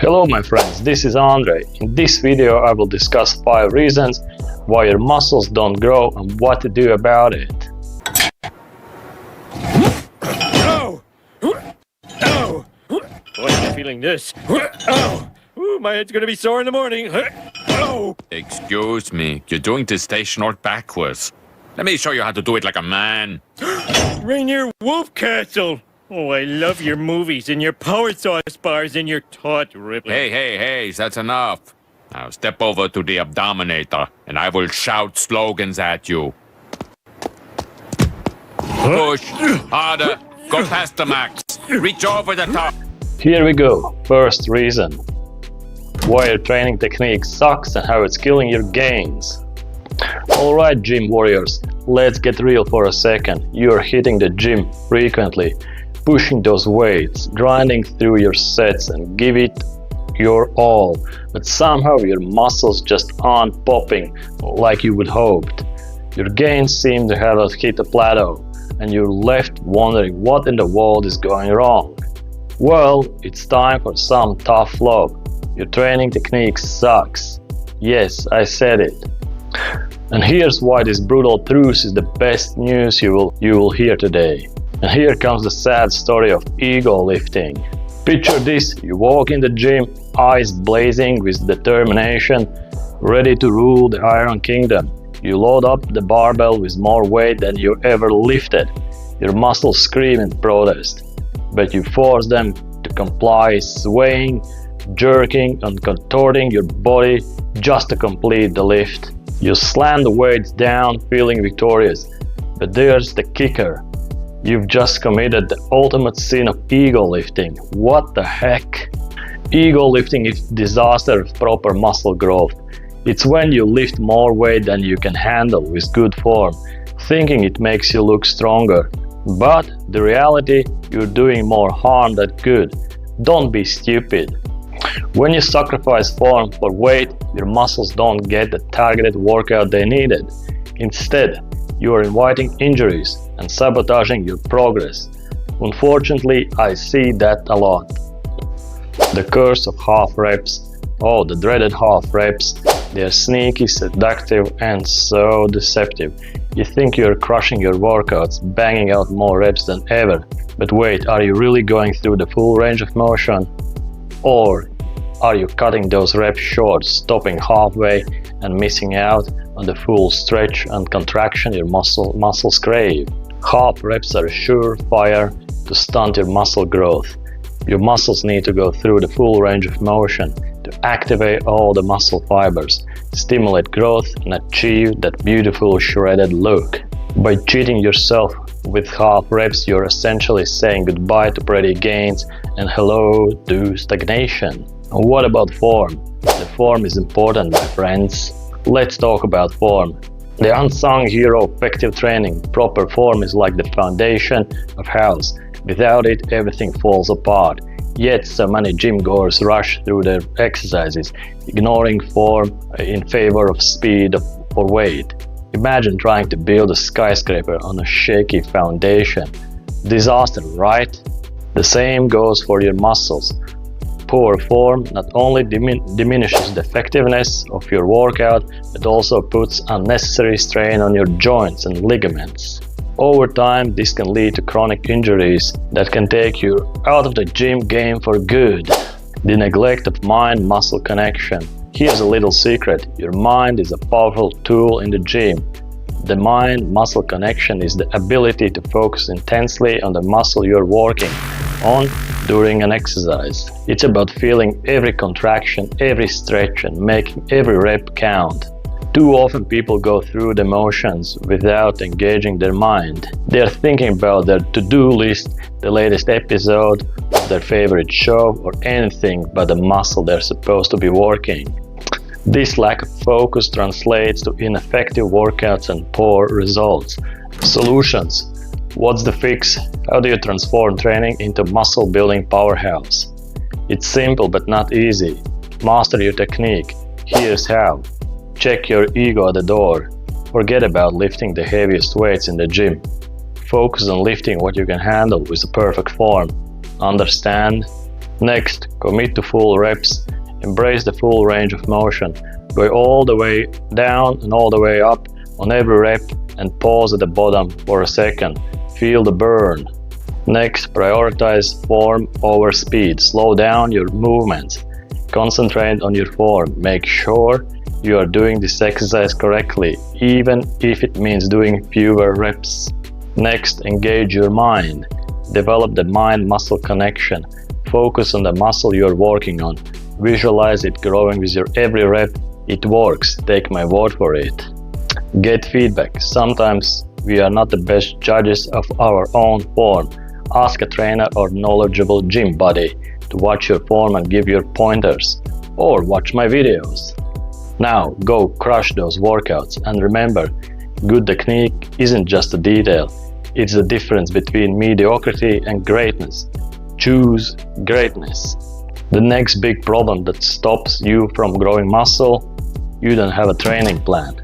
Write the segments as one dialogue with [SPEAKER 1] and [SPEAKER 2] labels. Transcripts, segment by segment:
[SPEAKER 1] Hello my friends, this is Andre. In this video I will discuss 5 reasons why your muscles don't grow and what to do about it.
[SPEAKER 2] Ow! Ow! Boy, I'm feeling this. Ow! Ooh, my head's gonna be sore in the morning. Ow!
[SPEAKER 3] Excuse me, you're doing this station art backwards. Let me show you how to do it like a man.
[SPEAKER 2] Rainier Wolfcastle! Oh, I love your movies and your power sauce bars and your taut Ripley.
[SPEAKER 3] Hey, that's enough. Now step over to the Abdominator and I will shout slogans at you. Push, harder, go past the max, reach over the top.
[SPEAKER 1] Here we go. First reason why your training technique sucks and how it's killing your gains. Alright gym warriors, let's get real for a second. You're hitting the gym frequently, pushing those weights, grinding through your sets and give it your all, but somehow your muscles just aren't popping like you would hoped. Your gains seem to have hit a plateau and you're left wondering what in the world is going wrong. Well, it's time for some tough love. Your training technique sucks. Yes, I said it. And here's why this brutal truth is the best news you will hear today. And here comes the sad story of ego lifting. Picture this, you walk in the gym, eyes blazing with determination, ready to rule the Iron Kingdom. You load up the barbell with more weight than you ever lifted. Your muscles scream in protest, but you force them to comply, swaying, jerking and contorting your body just to complete the lift. You slam the weights down, feeling victorious, but there's the kicker. You've just committed the ultimate sin of ego lifting. What the heck? Ego lifting is disaster of proper muscle growth. It's when you lift more weight than you can handle with good form, thinking it makes you look stronger. But the reality, you're doing more harm than good. Don't be stupid. When you sacrifice form for weight, your muscles don't get the targeted workout they needed. Instead, you are inviting injuries and sabotaging your progress. Unfortunately, I see that a lot. The curse of half reps. Oh, the dreaded half reps. They're sneaky, seductive, and so deceptive. You think you're crushing your workouts, banging out more reps than ever. But wait, are you really going through the full range of motion? Or are you cutting those reps short, stopping halfway and missing out on the full stretch and contraction your muscles crave? Half reps are a surefire to stunt your muscle growth. Your muscles need to go through the full range of motion to activate all the muscle fibers, stimulate growth and achieve that beautiful shredded look. By cheating yourself with half reps, you're essentially saying goodbye to pretty gains and hello to stagnation. And what about form? The form is important, my friends. Let's talk about form. The unsung hero of effective training. Proper form is like the foundation of house. Without it, everything falls apart. Yet so many gym goers rush through their exercises, ignoring form in favor of speed or weight. Imagine trying to build a skyscraper on a shaky foundation. Disaster, right? The same goes for your muscles. Poor form not only diminishes the effectiveness of your workout, but also puts unnecessary strain on your joints and ligaments. Over time, this can lead to chronic injuries that can take you out of the gym game for good. The neglect of mind-muscle connection. Here's a little secret. Your mind is a powerful tool in the gym. The mind-muscle connection is the ability to focus intensely on the muscle you're working on during an exercise. It's about feeling every contraction, every stretch and making every rep count. Too often people go through the motions without engaging their mind. They're thinking about their to-do list, the latest episode of their favorite show or anything but the muscle they're supposed to be working. This lack of focus translates to ineffective workouts and poor results. Solutions. What's the fix? How do you transform training into muscle building powerhouse? It's simple but not easy. Master your technique. Here's how. Check your ego at the door. Forget about lifting the heaviest weights in the gym. Focus on lifting what you can handle with the perfect form. Understand? Next, commit to full reps. Embrace the full range of motion. Go all the way down and all the way up on every rep and pause at the bottom for a second. Feel the burn. Next, prioritize form over speed. Slow down your movements. Concentrate on your form. Make sure you are doing this exercise correctly, even if it means doing fewer reps. Next, engage your mind. Develop the mind-muscle connection. Focus on the muscle you are working on. Visualize it growing with your every rep. It works, take my word for it. Get feedback. Sometimes we are not the best judges of our own form. Ask a trainer or knowledgeable gym buddy to watch your form and give your pointers. Or watch my videos. Now go crush those workouts, and remember, good technique isn't just a detail. It's the difference between mediocrity and greatness. Choose greatness. The next big problem that stops you from growing muscle: you don't have a training plan.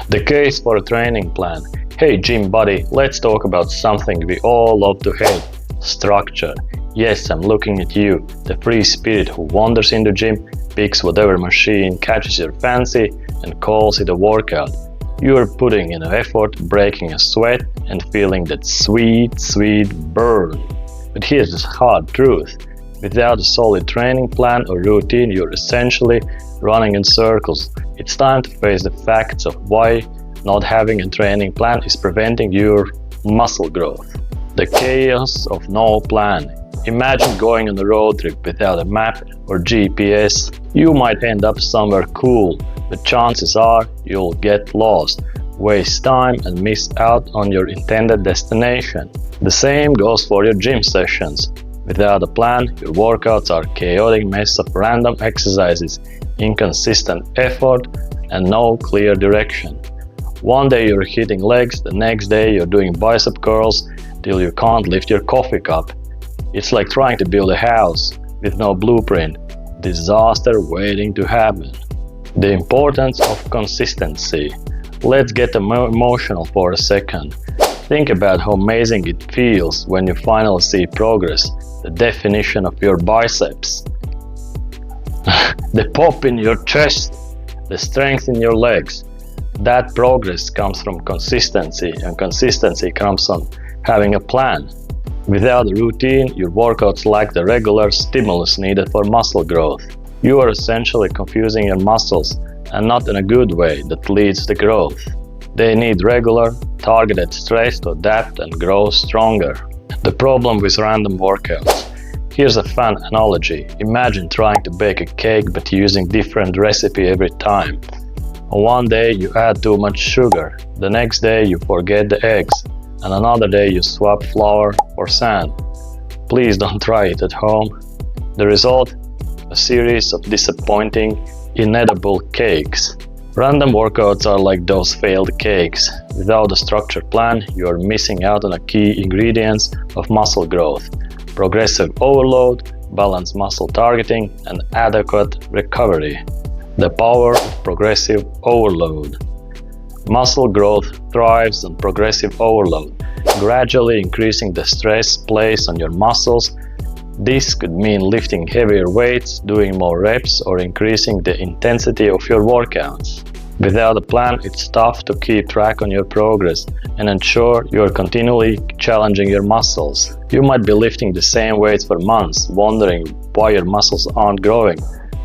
[SPEAKER 1] The case for a training plan. Hey gym buddy, let's talk about something we all love to hate: structure. Yes, I'm looking at you, the free spirit who wanders into gym, picks whatever machine catches your fancy and calls it a workout. You are putting in an effort, breaking a sweat and feeling that sweet, sweet burn. But here's the hard truth. Without a solid training plan or routine, you're essentially running in circles. It's time to face the facts of why not having a training plan is preventing your muscle growth. The chaos of no plan. Imagine going on a road trip without a map or GPS. You might end up somewhere cool, but chances are you'll get lost, waste time and miss out on your intended destination. The same goes for your gym sessions. Without a plan, your workouts are a chaotic mess of random exercises, inconsistent effort, and no clear direction. One day you're hitting legs, the next day you're doing bicep curls till you can't lift your coffee cup. It's like trying to build a house with no blueprint. Disaster waiting to happen. The importance of consistency. Let's get emotional for a second. Think about how amazing it feels when you finally see progress. The definition of your biceps. The pop in your chest. The strength in your legs. That progress comes from consistency, and consistency comes from having a plan. Without a routine, your workouts lack the regular stimulus needed for muscle growth. You are essentially confusing your muscles, and not in a good way that leads to growth. They need regular, targeted stress to adapt and grow stronger. The problem with random workouts. Here's a fun analogy. Imagine trying to bake a cake but using different recipe every time. On one day you add too much sugar, the next day you forget the eggs, and another day you swap flour for sand. Please don't try it at home. The result? A series of disappointing, inedible cakes. Random workouts are like those failed cakes. Without a structured plan, you are missing out on the key ingredients of muscle growth: progressive overload, balanced muscle targeting, and adequate recovery. The power of progressive overload. Muscle growth thrives on progressive overload, gradually increasing the stress placed on your muscles. This could mean lifting heavier weights, doing more reps, or increasing the intensity of your workouts. Without a plan, it's tough to keep track on your progress and ensure you're continually challenging your muscles. You might be lifting the same weights for months, wondering why your muscles aren't growing.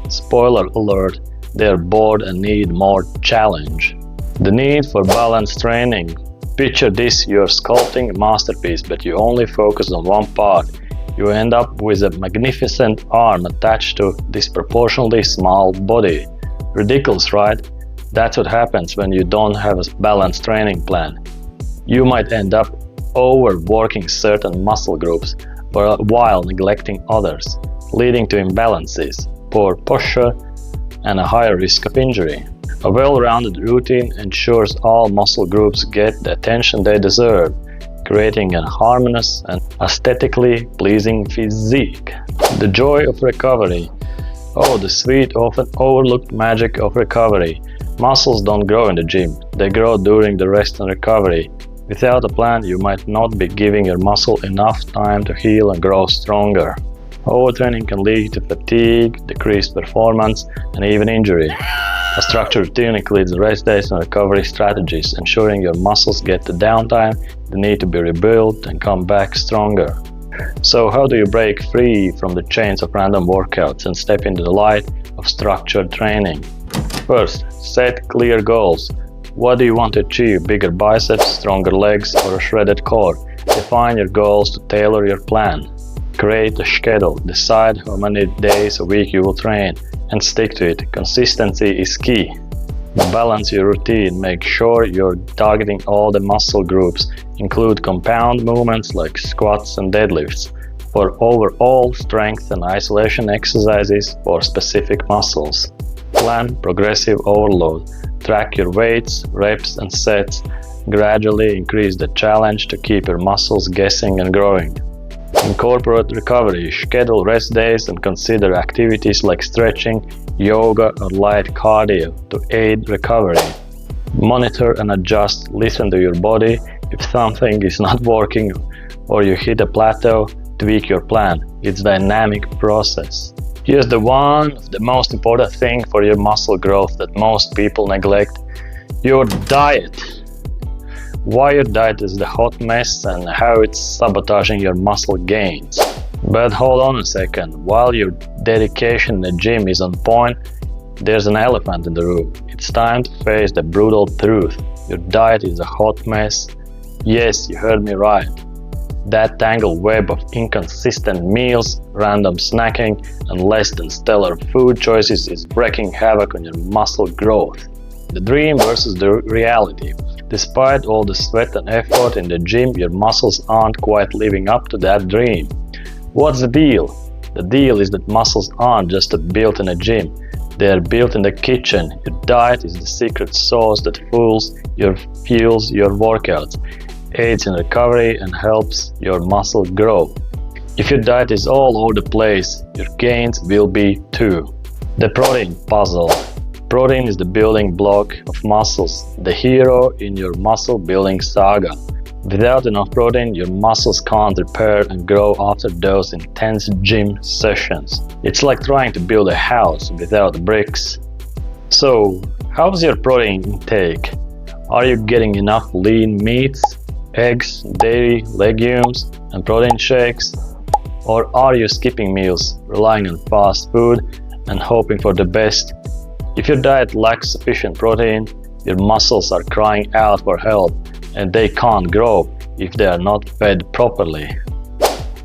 [SPEAKER 1] Spoiler alert, they're bored and need more challenge. The need for balanced training. Picture this: you're sculpting a masterpiece, but you only focus on one part. You end up with a magnificent arm attached to a disproportionately small body. Ridiculous, right? That's what happens when you don't have a balanced training plan. You might end up overworking certain muscle groups while neglecting others, leading to imbalances, poor posture, and a higher risk of injury. A well-rounded routine ensures all muscle groups get the attention they deserve, creating a harmonious and aesthetically pleasing physique. The joy of recovery. Oh, the sweet, often overlooked magic of recovery. Muscles don't grow in the gym, they grow during the rest and recovery. Without a plan, you might not be giving your muscle enough time to heal and grow stronger. Overtraining can lead to fatigue, decreased performance, and even injury. A structured routine includes rest days and recovery strategies, ensuring your muscles get the downtime they need to be rebuilt and come back stronger. So how do you break free from the chains of random workouts and step into the light of structured training? First, set clear goals. What do you want to achieve? Bigger biceps, stronger legs, or a shredded core? Define your goals to tailor your plan. Create a schedule. Decide how many days a week you will train and stick to it. Consistency is key. Balance your routine. Make sure you're targeting all the muscle groups. Include compound movements like squats and deadlifts for overall strength and isolation exercises for specific muscles. Plan progressive overload. Track your weights, reps, and sets. Gradually increase the challenge to keep your muscles guessing and growing. Incorporate recovery. Schedule rest days and consider activities like stretching, yoga, or light cardio to aid recovery. Monitor and adjust. Listen to your body. If something is not working or you hit a plateau, tweak your plan. It's a dynamic process. Here's the one of the most important thing for your muscle growth that most people neglect: your diet. Why your diet is the hot mess and how it's sabotaging your muscle gains. But hold on a second, while your dedication in the gym is on point, there's an elephant in the room. It's time to face the brutal truth. Your diet is a hot mess. Yes, you heard me right. That tangled web of inconsistent meals, random snacking, and less than stellar food choices is wreaking havoc on your muscle growth. The dream versus the reality. Despite all the sweat and effort in the gym, your muscles aren't quite living up to that dream. What's the deal? The deal is that muscles aren't just built in a gym. They are built in the kitchen. Your diet is the secret sauce that fuels your workouts, aids in recovery, and helps your muscle grow. If your diet is all over the place, your gains will be too. The protein puzzle. Protein is the building block of muscles, the hero in your muscle building saga. Without enough protein, your muscles can't repair and grow after those intense gym sessions. It's like trying to build a house without bricks. So, how's your protein intake? Are you getting enough lean meats, eggs, dairy, legumes, and protein shakes? Or are you skipping meals, relying on fast food, and hoping for the best? If your diet lacks sufficient protein, your muscles are crying out for help, and they can't grow if they are not fed properly.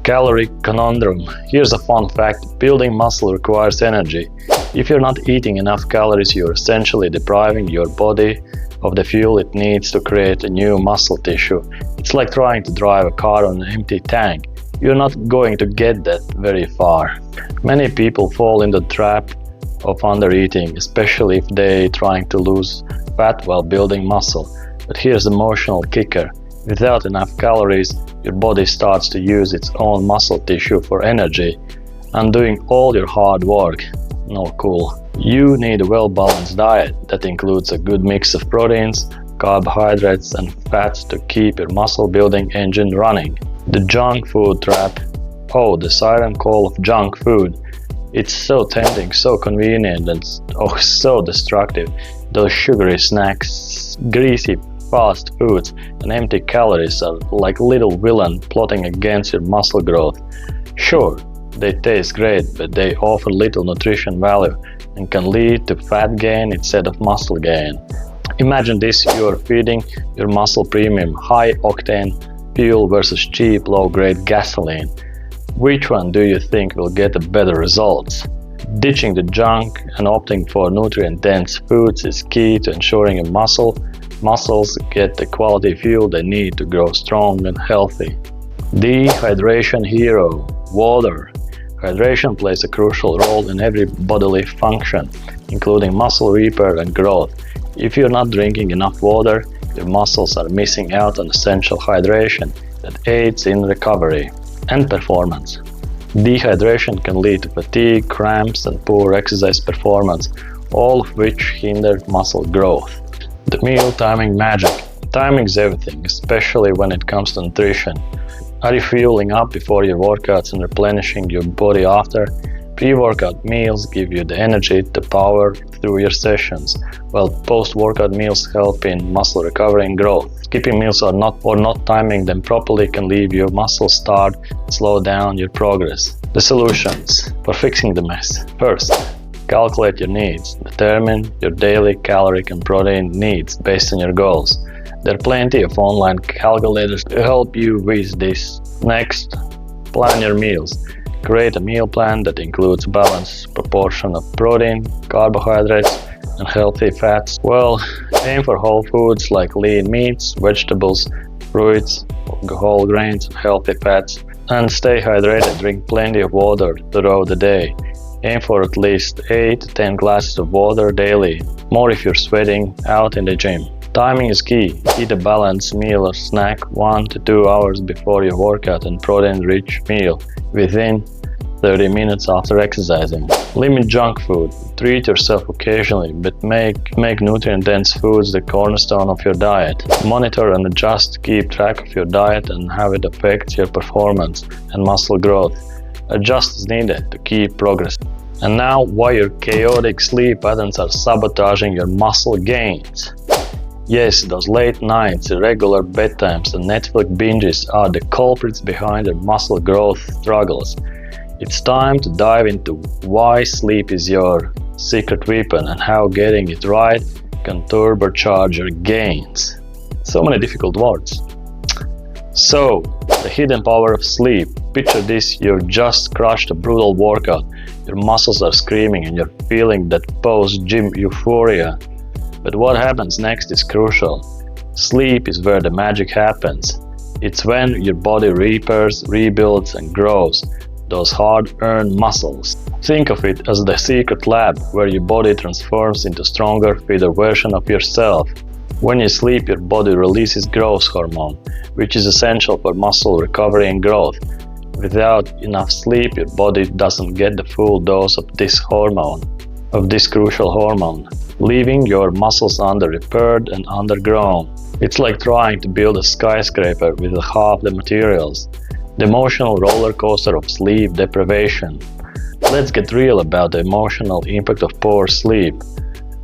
[SPEAKER 1] Calorie conundrum. Here's a fun fact: building muscle requires energy. If you're not eating enough calories, you're essentially depriving your body of the fuel it needs to create a new muscle tissue. It's like trying to drive a car on an empty tank. You're not going to get that very far. Many people fall into the trap of undereating, especially if they're trying to lose fat while building muscle. But here's the emotional kicker. Without enough calories, your body starts to use its own muscle tissue for energy, undoing all your hard work. No cool. You need a well-balanced diet that includes a good mix of proteins, carbohydrates, and fats to keep your muscle-building engine running. The junk food trap. Oh, the siren call of junk food. It's so tempting, so convenient, and so destructive. Those sugary snacks, greasy fast foods, and empty calories are like little villains plotting against your muscle growth. Sure, they taste great, but they offer little nutrition value and can lead to fat gain instead of muscle gain. Imagine this: you are feeding your muscle premium high-octane fuel versus cheap, low-grade gasoline. Which one do you think will get the better results? Ditching the junk and opting for nutrient-dense foods is key to ensuring your muscles get the quality fuel they need to grow strong and healthy. Dehydration hero. Water. Hydration plays a crucial role in every bodily function, including muscle repair and growth. If you're not drinking enough water, your muscles are missing out on essential hydration that aids in recovery and performance. Dehydration can lead to fatigue, cramps, and poor exercise performance, all of which hinder muscle growth. The meal timing magic. Timing is everything, especially when it comes to nutrition. Are you fueling up before your workouts and replenishing your body after? Pre-workout meals give you the energy, the power through your sessions, while post-workout meals help in muscle recovery and growth. Skipping meals or not timing them properly can leave your muscle starved and slow down your progress. The solutions for fixing the mess. First, calculate your needs. Determine your daily caloric and protein needs based on your goals. There are plenty of online calculators to help you with this. Next, plan your meals. Create a meal plan that includes a balanced proportion of protein, carbohydrates, and healthy fats. Well, aim for whole foods like lean meats, vegetables, fruits, whole grains, and healthy fats. And stay hydrated. Drink plenty of water throughout the day. Aim for at least 8 to 10 glasses of water daily, more if you're sweating out in the gym. Timing is key. Eat a balanced meal or snack 1 to 2 hours before your workout and protein-rich meal within 30 minutes after exercising. Limit junk food. Treat yourself occasionally, but make nutrient-dense foods the cornerstone of your diet. Monitor and adjust, keep track of your diet and how it affects your performance and muscle growth. Adjust as needed to keep progress. And now, why your chaotic sleep patterns are sabotaging your muscle gains. Yes, those late nights, irregular bedtimes and Netflix binges are the culprits behind your muscle growth struggles. It's time to dive into why sleep is your secret weapon and how getting it right can turbocharge your gains. So many difficult words. So, the hidden power of sleep. Picture this, you've just crushed a brutal workout. Your muscles are screaming and you're feeling that post-gym euphoria. But what happens next is crucial. Sleep is where the magic happens. It's when your body repairs, rebuilds, and grows those hard-earned muscles. Think of it as the secret lab where your body transforms into a stronger, fitter version of yourself. When you sleep, your body releases growth hormone, which is essential for muscle recovery and growth. Without enough sleep, your body doesn't get the full dose of this crucial hormone, leaving your muscles under-repaired and undergrown. It's like trying to build a skyscraper with half the materials. The emotional roller coaster of sleep deprivation. Let's get real about the emotional impact of poor sleep.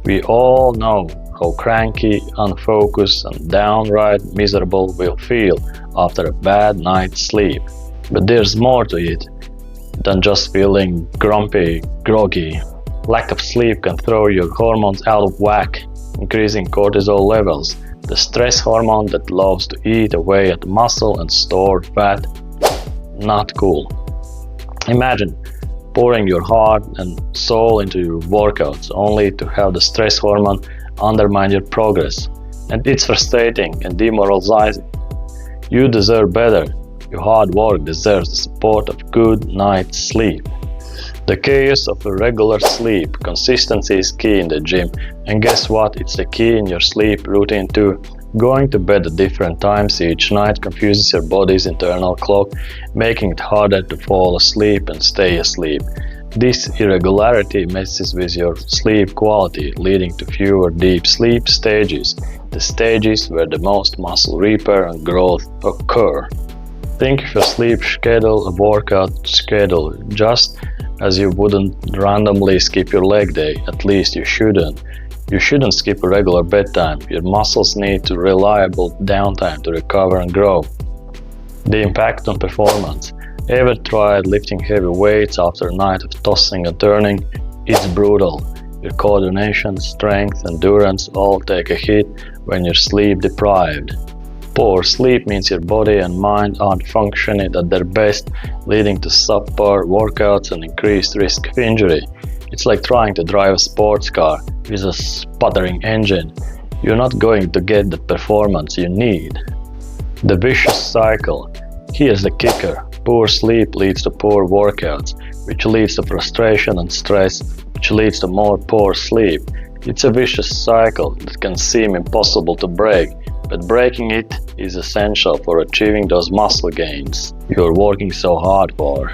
[SPEAKER 1] We all know how cranky, unfocused, and downright miserable we'll feel after a bad night's sleep. But there's more to it than just feeling grumpy, groggy. Lack of sleep can throw your hormones out of whack, increasing cortisol levels, the stress hormone that loves to eat away at muscle and store fat. Not cool. Imagine pouring your heart and soul into your workouts only to have the stress hormone undermine your progress. And it's frustrating and demoralizing. You deserve better. Your hard work deserves the support of good night's sleep. The chaos of irregular sleep. Consistency is key in the gym. And guess what? It's the key in your sleep routine too. Going to bed at different times each night confuses your body's internal clock, making it harder to fall asleep and stay asleep. This irregularity messes with your sleep quality, leading to fewer deep sleep stages, the stages where the most muscle repair and growth occur. Think of your sleep schedule a workout schedule. Just as you wouldn't randomly skip your leg day, at least you shouldn't. You shouldn't skip a regular bedtime. Your muscles need reliable downtime to recover and grow. The impact on performance. Ever tried lifting heavy weights after a night of tossing and turning? It's brutal. Your coordination, strength, endurance all take a hit when you're sleep deprived. Poor sleep means your body and mind aren't functioning at their best, leading to subpar workouts and increased risk of injury. It's like trying to drive a sports car with a sputtering engine. You're not going to get the performance you need. The vicious cycle. Here's the kicker. Poor sleep leads to poor workouts, which leads to frustration and stress, which leads to more poor sleep. It's a vicious cycle that can seem impossible to break, but breaking it is essential for achieving those muscle gains you're working so hard for.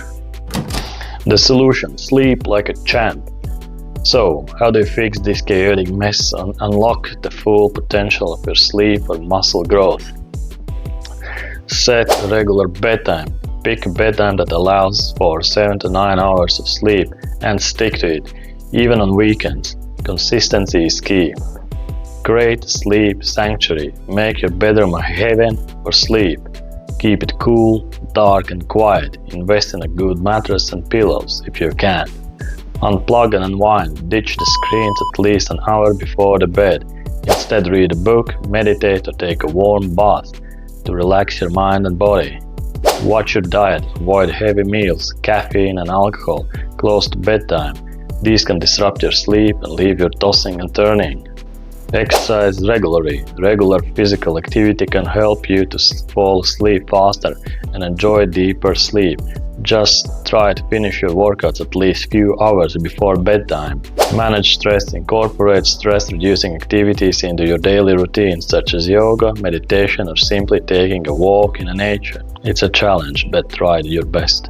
[SPEAKER 1] The solution: sleep like a champ. So, how do you fix this chaotic mess and unlock the full potential of your sleep for muscle growth? Set a regular bedtime. Pick a bedtime that allows for 7 to 9 hours of sleep and stick to it, even on weekends. Consistency is key. Create a sleep sanctuary. Make your bedroom a heaven for sleep. Keep it cool, dark and quiet. Invest in a good mattress and pillows if you can. Unplug and unwind. Ditch the screens at least an hour before the bed. Instead read a book, meditate or take a warm bath to relax your mind and body. Watch your diet. Avoid heavy meals, caffeine and alcohol close to bedtime. These can disrupt your sleep and leave you tossing and turning. Exercise regularly. Regular physical activity can help you to fall asleep faster and enjoy deeper sleep. Just try to finish your workouts at least few hours before bedtime. Manage stress. Incorporate stress-reducing activities into your daily routine, such as yoga, meditation, or simply taking a walk in nature. It's a challenge, but try your best.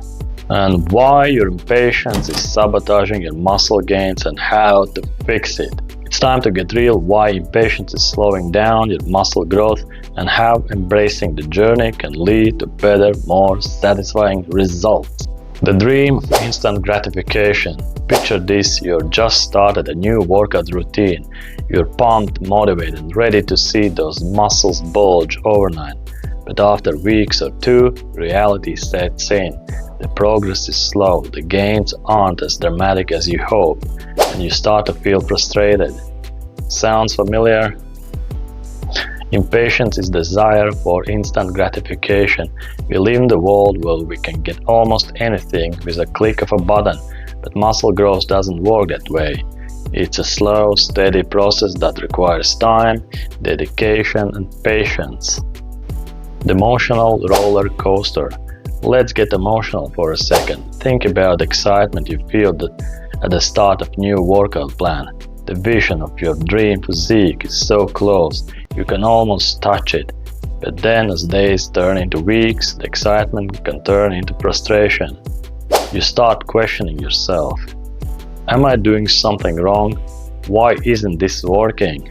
[SPEAKER 1] And why your impatience is sabotaging your muscle gains and how to fix it. It's time to get real why impatience is slowing down your muscle growth and how embracing the journey can lead to better, more satisfying results. The dream of instant gratification. Picture this, you're just started a new workout routine. You're pumped, motivated, and ready to see those muscles bulge overnight. But after weeks or two, reality sets in. The progress is slow, the gains aren't as dramatic as you hope, and you start to feel frustrated. Sounds familiar? Impatience is desire for instant gratification. We live in the world where we can get almost anything with a click of a button, but muscle growth doesn't work that way. It's a slow, steady process that requires time, dedication, and patience. The emotional roller coaster. Let's get emotional for a second. Think about the excitement you feel at the start of new workout plan. The vision of your dream physique is so close, you can almost touch it. But then as days turn into weeks, the excitement can turn into frustration. You start questioning yourself. Am I doing something wrong? Why isn't this working?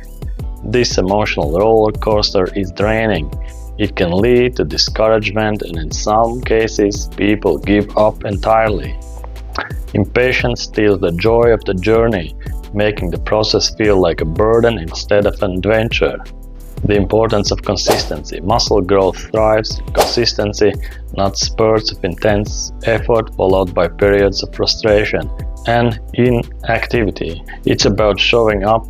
[SPEAKER 1] This emotional roller coaster is draining. It can lead to discouragement and in some cases people give up entirely. Impatience steals the joy of the journey, making the process feel like a burden instead of an adventure. The importance of consistency. Muscle growth thrives in consistency, not spurts of intense effort followed by periods of frustration and inactivity. It's about showing up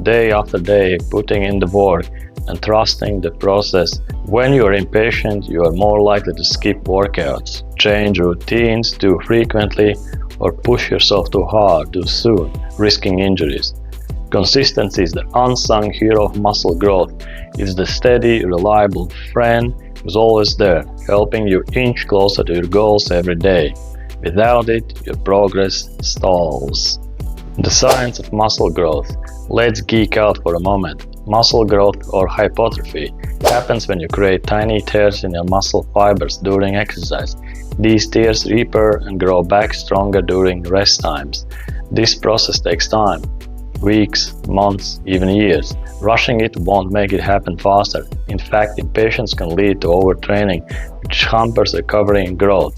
[SPEAKER 1] day after day, putting in the work, and trusting the process. When you are impatient, you are more likely to skip workouts, change routines too frequently, or push yourself too hard too soon, risking injuries. Consistency is the unsung hero of muscle growth. It's the steady, reliable friend who's always there, helping you inch closer to your goals every day. Without it, your progress stalls. The science of muscle growth. Let's geek out for a moment. Muscle growth, or hypertrophy, happens when you create tiny tears in your muscle fibers during exercise. These tears repair and grow back stronger during rest times. This process takes time. Weeks, months, even years. Rushing it won't make it happen faster. In fact, impatience can lead to overtraining, which hampers recovery and growth.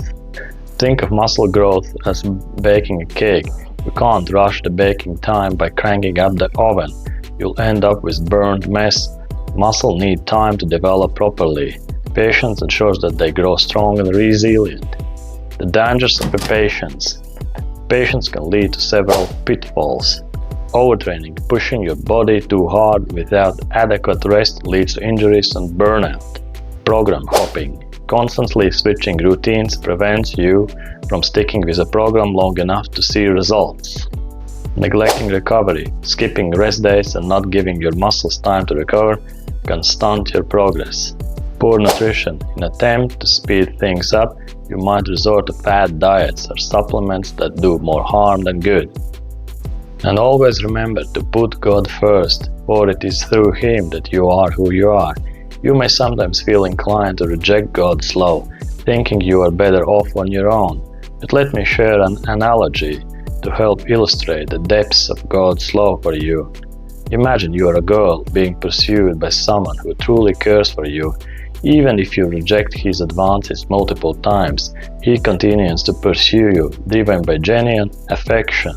[SPEAKER 1] Think of muscle growth as baking a cake. You can't rush the baking time by cranking up the oven. You'll end up with burnt mess. Muscle need time to develop properly. Patience ensures that they grow strong and resilient. The dangers of impatience. Patience can lead to several pitfalls. Overtraining, pushing your body too hard without adequate rest leads to injuries and burnout. Program hopping. Constantly switching routines prevents you from sticking with a program long enough to see results. Neglecting recovery, skipping rest days and not giving your muscles time to recover can stunt your progress. Poor nutrition. In an attempt to speed things up, you might resort to fad diets or supplements that do more harm than good. And always remember to put God first, for it is through Him that you are who you are. You may sometimes feel inclined to reject God's law, thinking you are better off on your own. But let me share an analogy to help illustrate the depths of God's love for you. Imagine you are a girl being pursued by someone who truly cares for you. Even if you reject his advances multiple times, he continues to pursue you, driven by genuine affection.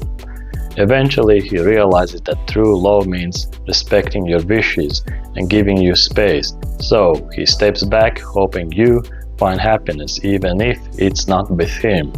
[SPEAKER 1] Eventually, he realizes that true love means respecting your wishes and giving you space, so he steps back, hoping you find happiness even if it's not with him.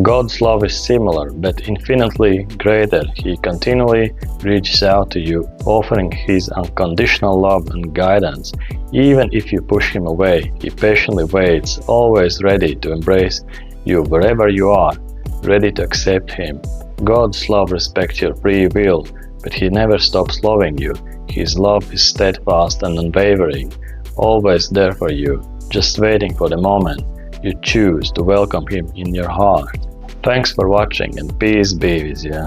[SPEAKER 1] God's love is similar, but infinitely greater. He continually reaches out to you, offering his unconditional love and guidance. Even if you push him away, he patiently waits, always ready to embrace you wherever you are, ready to accept him. God's love respects your free will, but he never stops loving you. His love is steadfast and unwavering, always there for you, just waiting for the moment you choose to welcome him in your heart. Thanks for watching and peace be with you.